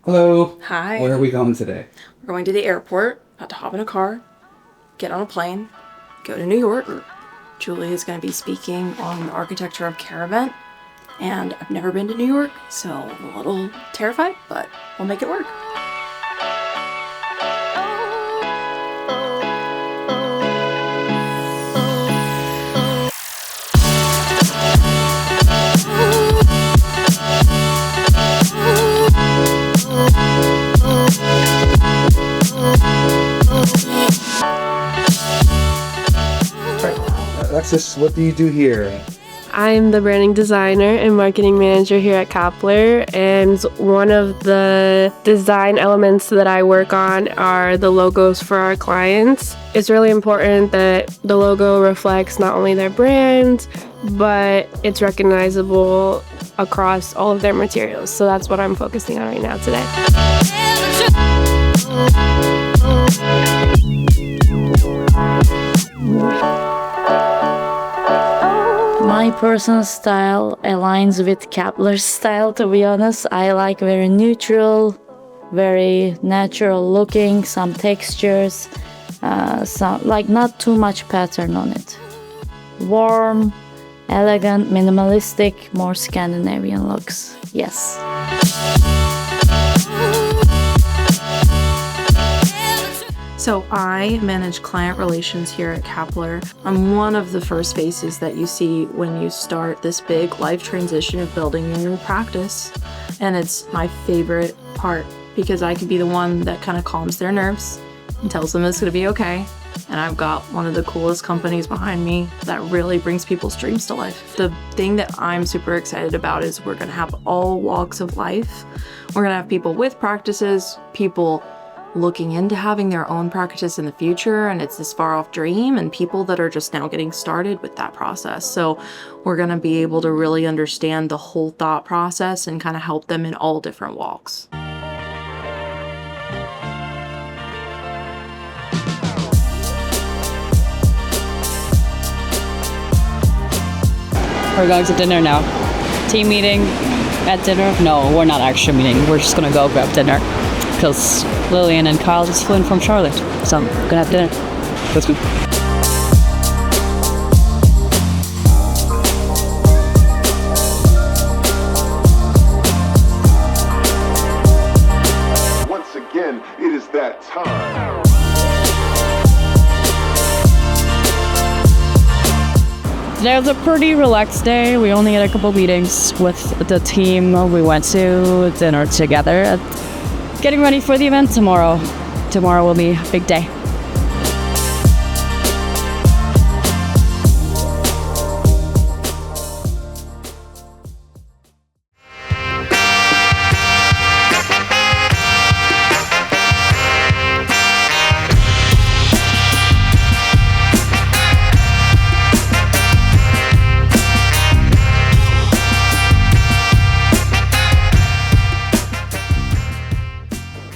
Hello. Hi. Where are we going today? We're going to the airport, about to hop in a car, get on a plane, go to New York. Julie is going to be speaking on the architecture of Caravan, and I've never been to New York, so I'm a little terrified, but we'll make it work. Alexis, what do you do here? I'm the branding designer and marketing manager here at Kappler, and one of the design elements that I work on are the logos for our clients. It's really important that the logo reflects not only their brand, but it's recognizable across all of their materials. So that's what I'm focusing on right now today. My personal style aligns with Kappler's style, to be honest. I like very neutral, very natural looking, some textures, not too much pattern on it. Warm, elegant, minimalistic, more Scandinavian looks. Yes. So I manage client relations here at Kappler. I'm one of the first faces that you see when you start this big life transition of building your new practice. And it's my favorite part because I can be the one that kind of calms their nerves and tells them it's going to be okay. And I've got one of the coolest companies behind me that really brings people's dreams to life. The thing that I'm super excited about is we're going to have all walks of life. We're going to have people with practices, people looking into having their own practice in the future, and it's this far off dream, and people that are just now getting started with that process. So we're going to be able to really understand the whole thought process and kind of help them in all different walks. We're going to dinner now. Team meeting at dinner? No, we're not actually meeting. We're just gonna go grab dinner because Lillian and Kyle just flew in from Charlotte, so I'm gonna have dinner. That's good. Once again, it is that time. Today was a pretty relaxed day. We only had a couple meetings with the team. We went to dinner together. Getting ready for the event tomorrow. Tomorrow will be a big day.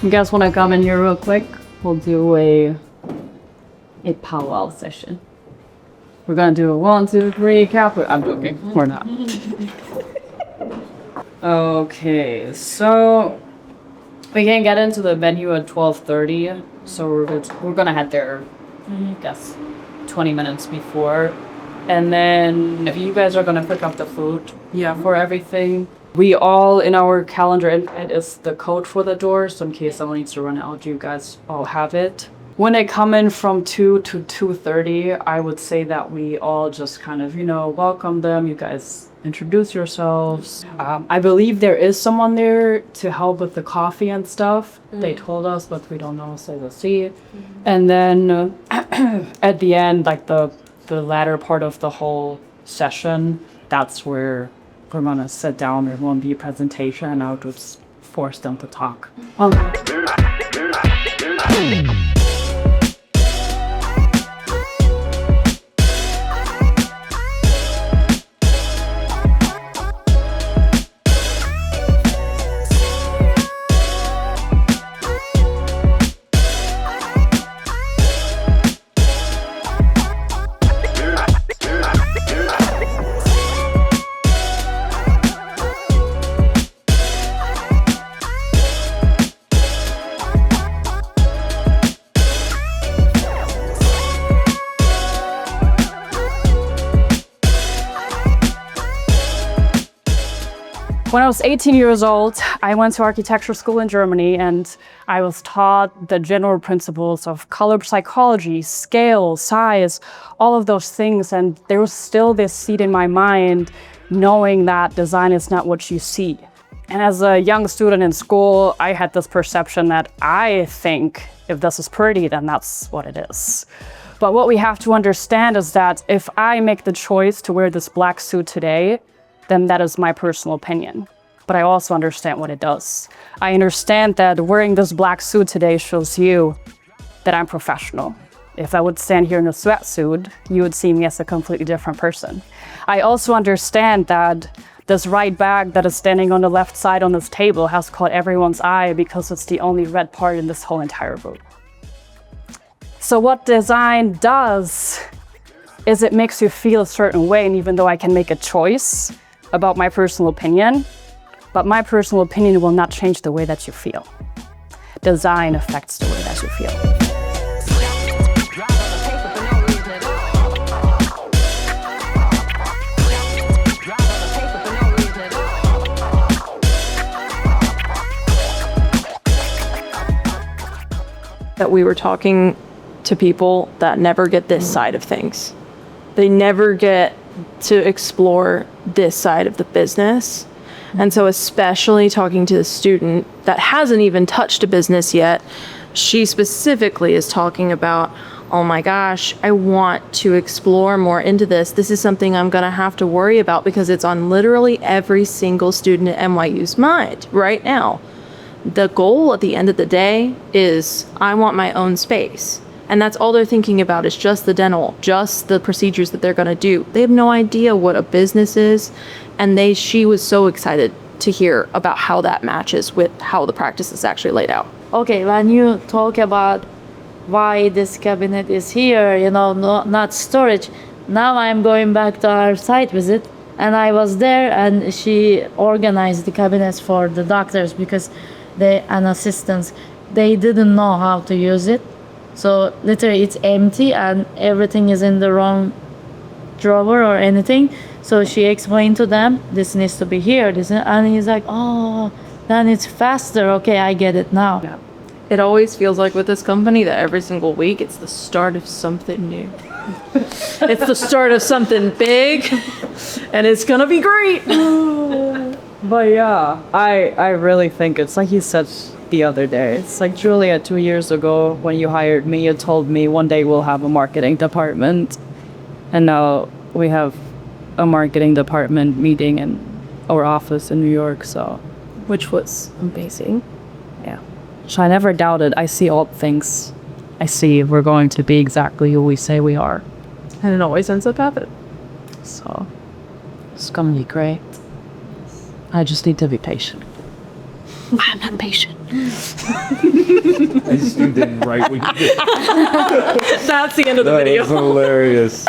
You guys want to come in here real quick? We'll do a powwow session. We're gonna do a 1, 2, 3 Kappler. I'm joking. We're not. Okay, so we can get into the venue at 12:30. So we're gonna head there, I guess, 20 minutes before, and then if you guys are gonna pick up the food, for everything. We all, in our calendar, it is the code for the door, so in case someone needs to run out, you guys all have it. When they come in from 2 to 2:30, I would say that we all just kind of, welcome them. You guys introduce yourselves. I believe there is someone there to help with the coffee and stuff. They told us, but we don't know, so we'll see. And then at the end, like the latter part of the whole session, that's where we're gonna sit down. There won't be a presentation, and I'll just force them to talk. When I was 18 years old, I went to architecture school in Germany, and I was taught the general principles of color psychology, scale, size, all of those things. And there was still this seed in my mind, knowing that design is not what you see. And as a young student in school, I had this perception that I think if this is pretty, then that's what it is. But what we have to understand is that if I make the choice to wear this black suit today, then that is my personal opinion. But I also understand what it does. I understand that wearing this black suit today shows you that I'm professional. If I would stand here in a sweatsuit, you would see me as a completely different person. I also understand that this right bag that is standing on the left side on this table has caught everyone's eye because it's the only red part in this whole entire room. So what design does is it makes you feel a certain way, and even though I can make a choice about my personal opinion, but my personal opinion will not change the way that you feel. Design affects the way that you feel. That we were talking to people that never get this side of things. They never get to explore this side of the business. And so especially talking to the student that hasn't even touched a business yet, she specifically is talking about, oh my gosh, I want to explore more into this. This is something I'm gonna have to worry about because it's on literally every single student at NYU's mind right now. The goal at the end of the day is I want my own space. And that's all they're thinking about is just the dental, just the procedures that they're gonna do. They have no idea what a business is. And she was so excited to hear about how that matches with how the practice is actually laid out. Okay, when you talk about why this cabinet is here, not storage, now I'm going back to our site visit, and I was there, and she organized the cabinets for the doctors because and assistants, they didn't know how to use it. So literally it's empty and everything is in the wrong drawer or anything. So she explained to them, this needs to be here. And he's like, oh, then it's faster. Okay, I get it now. Yeah. It always feels like with this company that every single week it's the start of something new. It's the start of something big, and it's gonna be great. But yeah, I really think it's like you said the other day. It's like, Julia, 2 years ago when you hired me, you told me one day we'll have a marketing department. And now we have a marketing department meeting in our office in New York, so. Which was amazing. Yeah. So I never doubted. I see all things. I see we're going to be exactly who we say we are. And it always ends up happening. So it's gonna be great. I just need to be patient. I'm not patient. I just did right when you did. That's the end of the That video. was hilarious.